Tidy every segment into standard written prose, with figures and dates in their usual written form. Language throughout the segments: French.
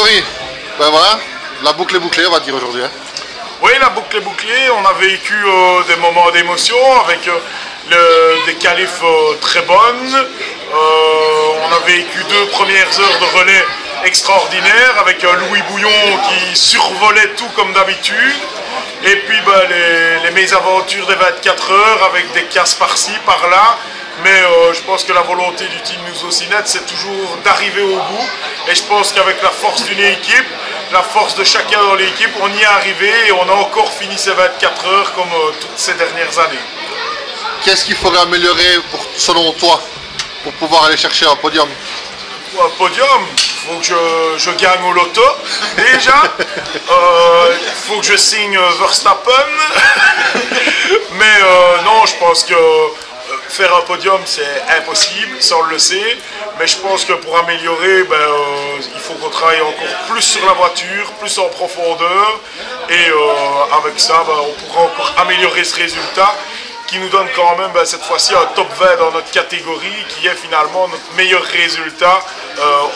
Grégory, ben voilà, la boucle est bouclée, on va dire aujourd'hui. Hein. Oui, la boucle est bouclée. On a vécu des moments d'émotion avec des qualifs très bonnes. On a vécu 2 premières heures de relais extraordinaires avec Louis Bouillon qui survolait tout comme d'habitude. Et puis les mésaventures des 24 heures avec des casses par-ci, par-là. Mais je pense que la volonté du team Nusocinet, c'est toujours d'arriver au bout. Et je pense qu'avec la force d'une équipe, la force de chacun dans l'équipe, on y est arrivé et on a encore fini ces 24 heures comme toutes ces dernières années. Qu'est-ce qu'il faudrait améliorer selon toi pour pouvoir aller chercher un podium? Pour un podium, il faut que je gagne au loto déjà. Il faut que je signe Verstappen. Mais non, je pense que faire un podium c'est impossible, ça on le sait, mais je pense que pour améliorer, il faut qu'on travaille encore plus sur la voiture, plus en profondeur, et avec ça on pourra encore améliorer ce résultat qui nous donne quand même cette fois-ci un top 20 dans notre catégorie, qui est finalement notre meilleur résultat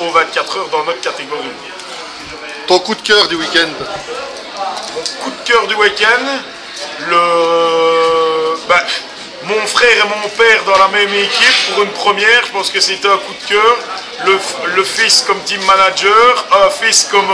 aux 24 heures dans notre catégorie. Ton coup de cœur du week-end? Mon coup de cœur du week-end, mon frère et mon père dans la même équipe pour une première, je pense que c'était un coup de cœur. Le fils comme team manager, un fils comme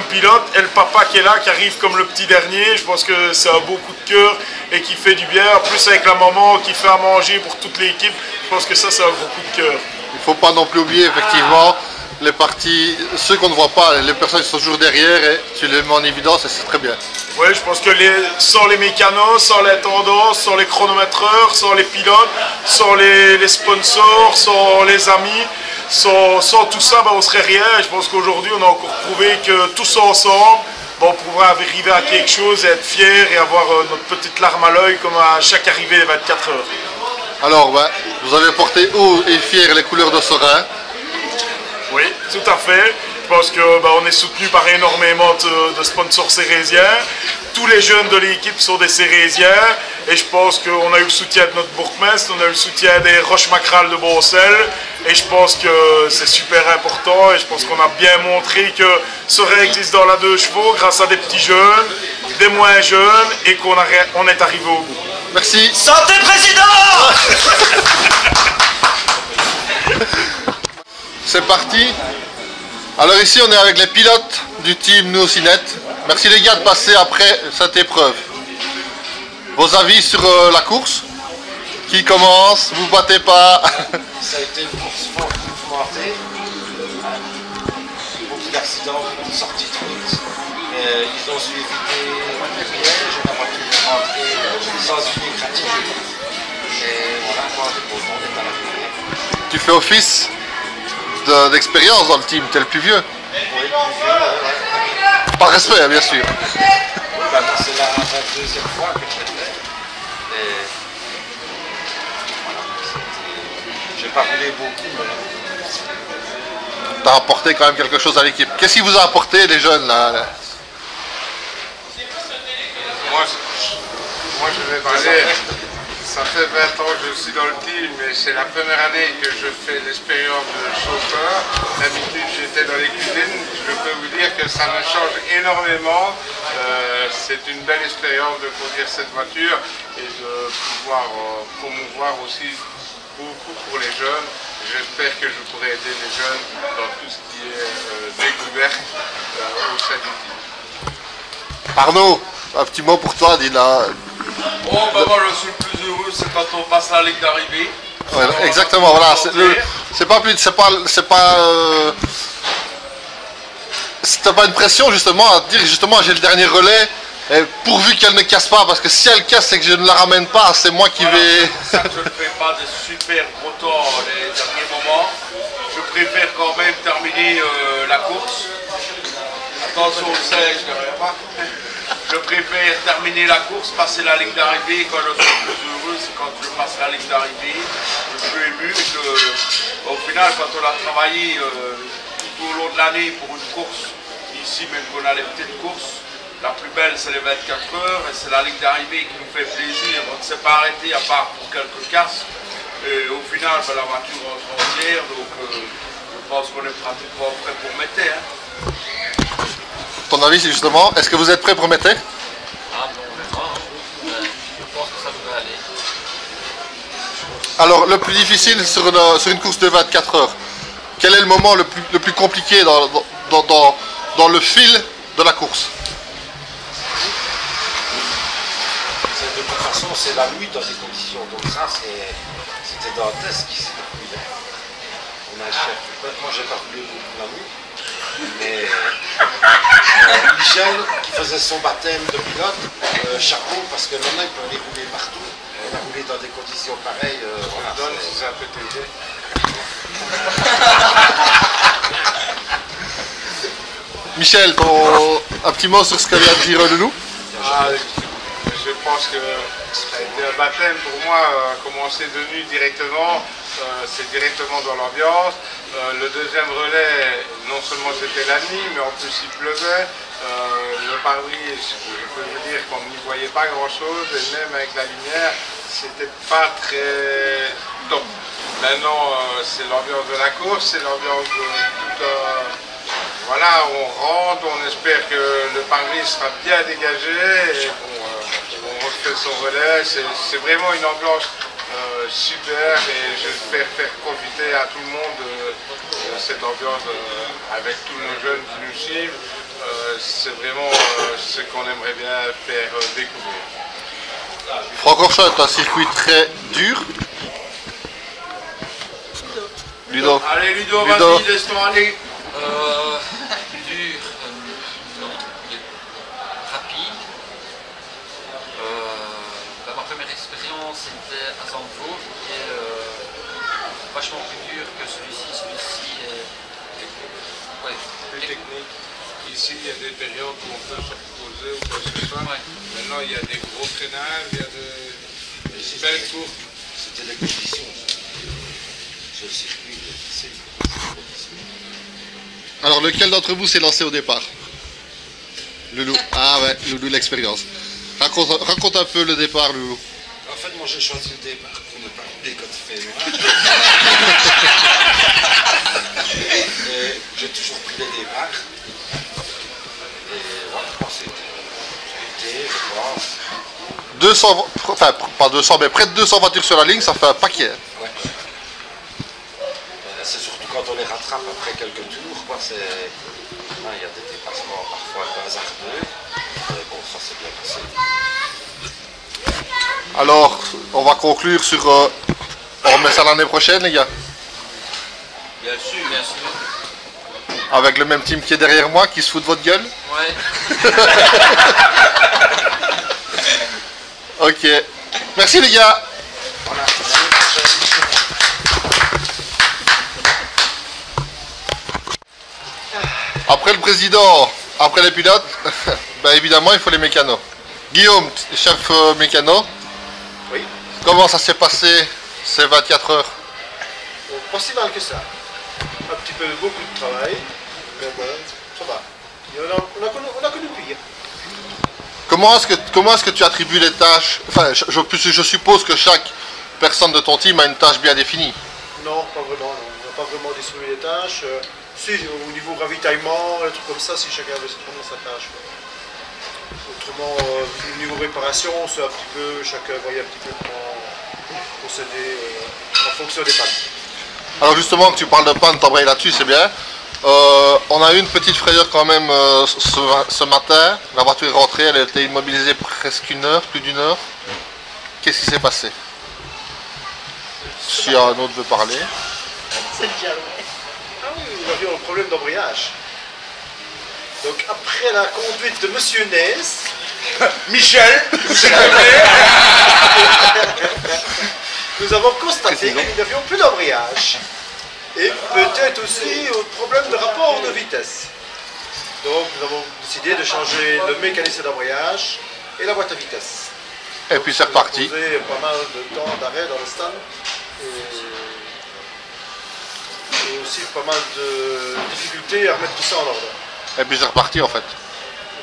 pilote, et le papa qui est là, qui arrive comme le petit dernier. Je pense que c'est un beau coup de cœur et qui fait du bien. En plus avec la maman qui fait à manger pour toute l'équipe, je pense que ça c'est un gros coup de cœur. Il ne faut pas non plus oublier effectivement les parties, ceux qu'on ne voit pas, les personnes qui sont toujours derrière et tu les mets en évidence et c'est très bien. Oui, je pense que sans les mécanos, sans les tendances, sans les chronométreurs, sans les pilotes, sans les sponsors, sans les amis, sans tout ça, on ne serait rien. Et je pense qu'aujourd'hui, on a encore prouvé que tous ensemble, on pourra arriver à quelque chose, et être fiers et avoir notre petite larme à l'œil comme à chaque arrivée des 24 heures. Alors, vous avez porté haut et fier les couleurs de Sorin. Oui, tout à fait. Je pense qu'on est soutenu par énormément de sponsors cérésiens. Tous les jeunes de l'équipe sont des cérésiens. Et je pense qu'on a eu le soutien de notre bourgmestre, on a eu le soutien des Roches-Macrales de Boncel. Et je pense que c'est super important. Et je pense qu'on a bien montré que Sorin existe dans la 2 chevaux grâce à des petits jeunes, des moins jeunes, et qu'on est arrivé au bout. Merci. Santé président. C'est parti. Alors ici on est avec les pilotes du team Nusocinet. Merci les gars de passer après cette épreuve. Vos avis sur la course? Qui commence? Vous battez pas? Ça a été une course forte. Beaucoup d'accidents, beaucoup de sorties de route. Ils ont su éviter les pièges, la voiture est rentrée sans une égratignure. Et voilà, moi on est content d'être à la fin. Tu fais office d'expérience dans le team, t'es le plus vieux. Oui, le plus vieux, ouais. Par respect, bien sûr. C'est la 22e fois que je l'ai fait. Et voilà, j'ai pas roulé beaucoup, mais T'as apporté quand même quelque chose à l'équipe. Qu'est-ce qui vous a apporté les jeunes là? Moi je vais parler. Ça fait 20 ans que je suis dans le team, mais c'est la première année que je fais l'expérience de chauffeur. D'habitude j'étais dans les cuisines. Je peux vous dire que ça me change énormément. C'est une belle expérience de conduire cette voiture et de pouvoir promouvoir aussi beaucoup pour les jeunes. J'espère que je pourrai aider les jeunes dans tout ce qui est découverte au sein du team. Arnaud, un petit mot pour toi, dis là. Bon, moi je suis le plus heureux, c'est quand on passe la ligne d'arrivée. Ouais, exactement, voilà. C'est pas une pression justement à te dire justement j'ai le dernier relais et pourvu qu'elle ne casse pas, parce que si elle casse et que je ne la ramène pas, c'est moi qui vais. C'est ça que je ne fais pas de super gros temps les derniers moments. Je préfère quand même terminer la course. Attention au sèche, je préfère terminer la course, passer la ligne d'arrivée. Quand je suis le plus heureux, c'est quand je passe la ligne d'arrivée. Je suis ému et qu'au final, quand on a travaillé tout au long de l'année pour une course, ici même qu'on a les petites courses, la plus belle c'est les 24 heures et c'est la ligne d'arrivée qui nous fait plaisir. On ne s'est pas arrêté à part pour quelques casses. Et au final, la voiture rentre entière, donc je pense qu'on est pratiquement prêt pour Mété. Hein. Ton avis, c'est justement, est-ce que vous êtes prêts pour Mété? Ah bon, on verra. Je pense que ça devrait aller. Alors, le plus difficile sur une course de 24 heures, quel est le moment le plus compliqué dans le fil de la course? De toute façon, c'est la nuit dans ces conditions. Donc ça, c'était dantesque qui s'est pris. On a un chef. Moi, j'ai pas roulé beaucoup la nuit. Mais Michel, qui faisait son baptême de pilote, chapeau, parce que maintenant, il peut aller rouler partout. Il a roulé dans des conditions pareilles. Voilà, Donne si ça peut t'aider. Michel, un petit mot sur ce que vient de dire Loulou? Je pense que ça a été un baptême pour moi, commencer de nuit directement, c'est directement dans l'ambiance. Le deuxième relais, non seulement c'était la nuit, mais en plus il pleuvait. Le pare-brise, je peux vous dire qu'on n'y voyait pas grand chose, et même avec la lumière, c'était pas très top. Maintenant, c'est l'ambiance de la course, c'est l'ambiance de tout voilà, on rentre, on espère que le pare-brise sera bien dégagé et on refait son relais. C'est vraiment une ambiance super et j'espère faire profiter à tout le monde de cette ambiance avec tous nos jeunes qui nous suivent. C'est vraiment ce qu'on aimerait bien faire découvrir. Francorchamps est un circuit très dur. Ludo. Allez Ludo, Ludo. vas-y, laisse-toi aller. Dur, non, rapide. Ma première expérience était à Zandvoort, qui est vachement plus dur que celui-ci. Celui-ci est Plus technique. Ici, il y a des périodes où on peut se reposer ou quoi que ce soit. Ouais. Maintenant, il y a des gros traînages, il y a des belles courses. C'était les conditions. C'est le circuit difficile. Alors, lequel d'entre vous s'est lancé au départ? Loulou. Ah ouais, Loulou, l'expérience. Raconte un peu le départ, Loulou. En fait, moi j'ai choisi le départ pour ne pas rouler quand il fait noir. Et j'ai toujours pris le départ. Et voilà, c'était, je pense. 200, enfin pas 200, mais près de 200 voitures sur la ligne, ça fait un paquet. Ouais. C'est surtout quand on les rattrape après quelques tours, quoi. Il y a des dépassements parfois un peu hasardeux. Mais bon, ça s'est bien passé. Alors, on va conclure sur... on remet ça l'année prochaine, les gars. Bien sûr, bien sûr. Avec le même team qui est derrière moi, qui se fout de votre gueule. Ouais. Ok. Merci, les gars. Voilà, l'année prochaine. Après le président, après les pilotes, ben évidemment, il faut les mécanos. Guillaume, chef mécano. Oui. Comment ça s'est passé ces 24 heures? Pas si mal que ça. Un petit peu, beaucoup de travail, mais bon, ça va. Et on a connu pire. Comment est-ce que tu attribues les tâches? Enfin, je suppose que chaque personne de ton team a une tâche bien définie. Non, pas vraiment. Non. On n'a pas vraiment distribué les tâches. Si, au niveau ravitaillement, des trucs comme ça, si chacun avait vraiment sa tâche. Autrement, au niveau réparation, c'est un petit peu, chacun voyait un petit peu comment procéder en fonction des pannes. Alors justement, que tu parles de panne, t'embrayes là-dessus, c'est bien. On a eu une petite frayeur quand même ce matin. La voiture est rentrée, elle a été immobilisée presque une heure, plus d'une heure. Qu'est-ce qui s'est passé? Si un autre veut parler. Ah oui, nous avions un problème d'embrayage. Donc après la conduite de Monsieur Ness, Michel, s'il te plaît. nous avons constaté que nous n'avions plus d'embrayage. Et peut-être aussi un problème de rapport de vitesse. Donc nous avons décidé de changer le mécanisme d'embrayage et la boîte à vitesse. Et puis c'est reparti. Ça a causé pas mal de temps d'arrêt dans le stand. Et aussi pas mal de difficultés à remettre tout ça en ordre. Et puis c'est reparti en fait.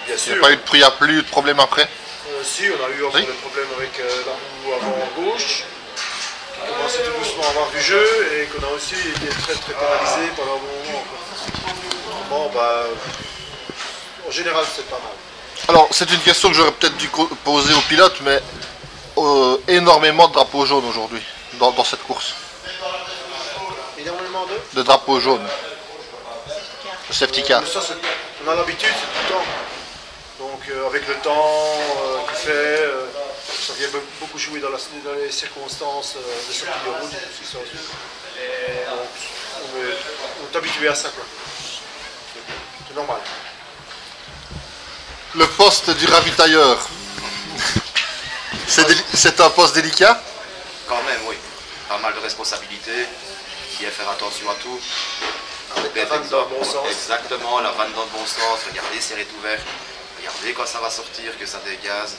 Bien Il sûr. n'y a pas eu de problème après. Si, on a eu encore des problèmes avec la roue avant gauche, qui commençait tout doucement à avoir du jeu et qu'on a aussi été très pénalisé pendant un bon moment. autrement, en général, c'est pas mal. Alors, c'est une question que j'aurais peut-être dû poser aux pilotes, mais énormément de drapeaux jaunes aujourd'hui, dans cette course. Énormément de drapeaux jaunes. Le safety car. Ça, on a l'habitude, c'est tout le temps. Donc, avec le temps qu'il fait, ça vient beaucoup jouer dans les circonstances de sortie de route et tout ce qui s'ensuit. Donc, on est habitué à ça, quoi. C'est normal. Le poste du ravitailleur, c'est un poste délicat? Quand même, oui. Pas mal de responsabilités. Bien faire attention à tout. Avec la vanne dans le bon sens. Exactement, la vanne dans le bon sens. Regardez si elle est ouverte. Regardez quand ça va sortir, que ça dégaze.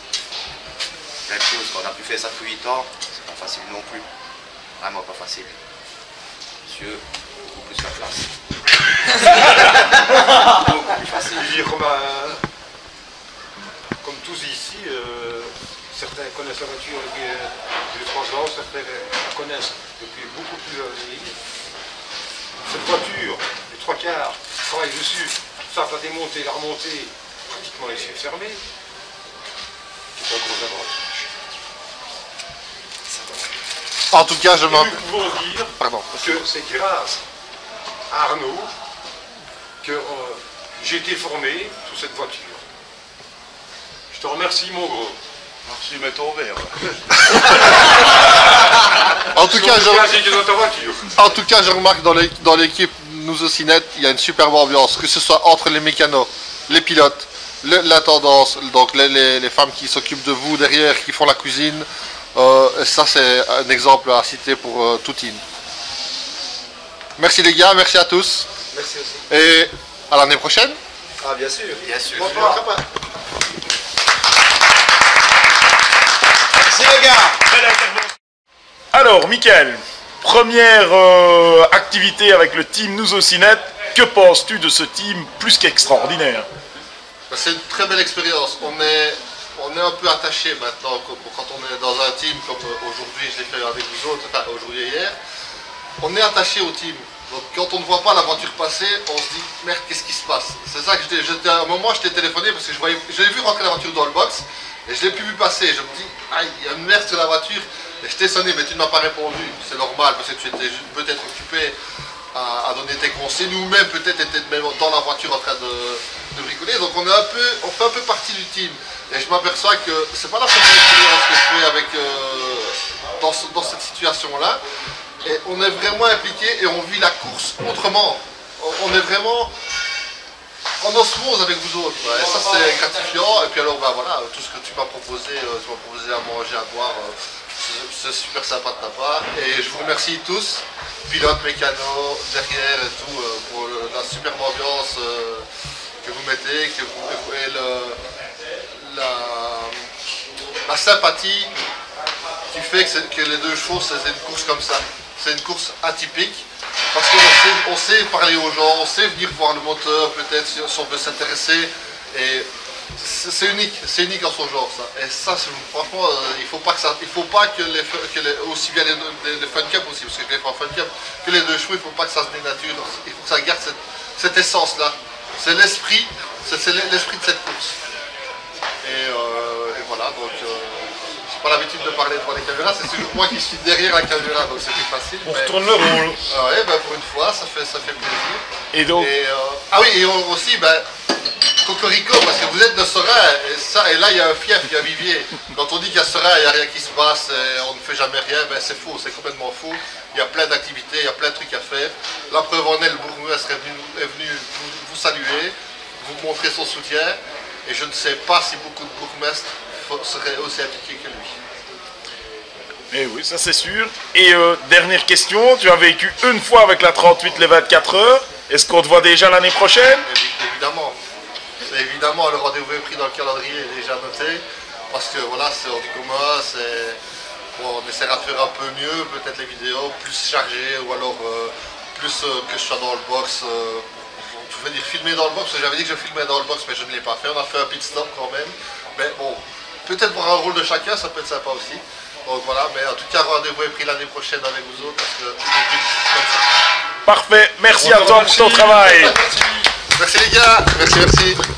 Plein de choses. On a pu faire ça depuis 8 ans. C'est pas facile non plus. Vraiment pas facile. Monsieur, beaucoup plus la classe. Beaucoup plus facile. Je veux dire, comme tous ici, certains connaissent la voiture depuis 3 ans, certains la connaissent depuis beaucoup plus d'années. Cette voiture, les 3 quarts, travaillent dessus, savent la démonter, la remonter, pratiquement les yeux fermés. C'est un gros avantage. En tout cas, je m'en... Nous pouvons dire que c'est grâce à Arnaud que j'ai été formé sur cette voiture. Je te remercie, mon gros. Merci, mais ton verre. En tout cas, je remarque dans l'équipe Nous aussi Net, il y a une superbe ambiance, que ce soit entre les mécanos, les pilotes, l'intendance, donc les femmes qui s'occupent de vous derrière, qui font la cuisine. Ça, c'est un exemple à citer pour tout team. Merci les gars, merci à tous. Merci aussi. Et à l'année prochaine. Ah, bien sûr. Bien sûr. Bon, Merci les gars. Alors, Mickaël, première activité avec le team Nous aussi Net. Que penses-tu de ce team plus qu'extraordinaire? C'est une très belle expérience. On est un peu attaché maintenant quand on est dans un team comme aujourd'hui, je l'ai fait avec vous autres, enfin aujourd'hui et hier. On est attaché au team. Donc quand on ne voit pas la voiture passer, on se dit merde, qu'est-ce qui se passe? C'est ça que à un moment je t'ai téléphoné parce que je l'ai vu rentrer la voiture dans le box et je l'ai plus vu passer. Je me dis aïe, il y a une merde sur la voiture. Et je t'ai sonné, mais tu ne m'as pas répondu. C'est normal parce que tu étais peut-être occupé à donner tes conseils. Nous-mêmes peut-être étaient même dans la voiture en train de bricoler. Donc on fait un peu partie du team. Et je m'aperçois que c'est pas la première expérience que je fais avec dans cette situation-là. Et on est vraiment impliqué et on vit la course autrement. On est vraiment en osmose avec vous autres. Et ça c'est gratifiant. Et puis alors voilà, tout ce que tu m'as proposé à manger, à boire, c'est super sympa de ta part. Et je vous remercie tous, pilotes, mécanos, derrière et tout, pour la superbe ambiance que vous mettez, et la sympathie qui fait que les deux chevaux, c'est une course comme ça. C'est une course atypique parce qu'on sait parler aux gens, on sait venir voir le moteur peut-être si on veut s'intéresser. Et c'est unique en son genre ça. Et ça, franchement, il faut pas que aussi bien les Fun Cup aussi, parce que je les fais en Fun Cup, que les deux chevaux, il ne faut pas que ça se dénature. Il faut que ça garde cette essence-là. C'est l'esprit de cette course. Et voilà, donc j'ai pas l'habitude de parler devant les caméras, c'est toujours moi qui suis derrière la caméra, donc c'est plus facile. On retourne le rôle. Ouais, pour une fois, ça fait plaisir. Et donc ah oui, et aussi, Cocorico, parce que vous êtes de Seraing, et là il y a un fief, il y a un vivier. Quand on dit qu'à Seraing il n'y a rien qui se passe, et on ne fait jamais rien, c'est faux, c'est complètement faux. Il y a plein d'activités, il y a plein de trucs à faire. La preuve en est, le bourgmestre est venu vous saluer, vous montrer son soutien, et je ne sais pas si beaucoup de bourgmestres seraient aussi impliqués que lui. Eh oui, ça c'est sûr. Et dernière question, tu as vécu une fois avec la 38 les 24 heures. Est-ce qu'on te voit déjà l'année prochaine? Évidemment. Évidemment, le rendez-vous est pris dans le calendrier est déjà noté. Parce que voilà, c'est hors du commun, bon, on essaiera de faire un peu mieux, peut-être les vidéos plus chargées, ou alors plus que je sois dans le box. Je veux dire filmer dans le box, parce que j'avais dit que je filmais dans le box, mais je ne l'ai pas fait. On a fait un pit stop quand même. Mais bon, peut-être pour un rôle de chacun, ça peut être sympa aussi. Donc voilà, mais en tout cas, rendez-vous est pris l'année prochaine avec vous autres, parce que comme ça. Parfait, merci à toi pour ton travail. Merci. Merci les gars, merci.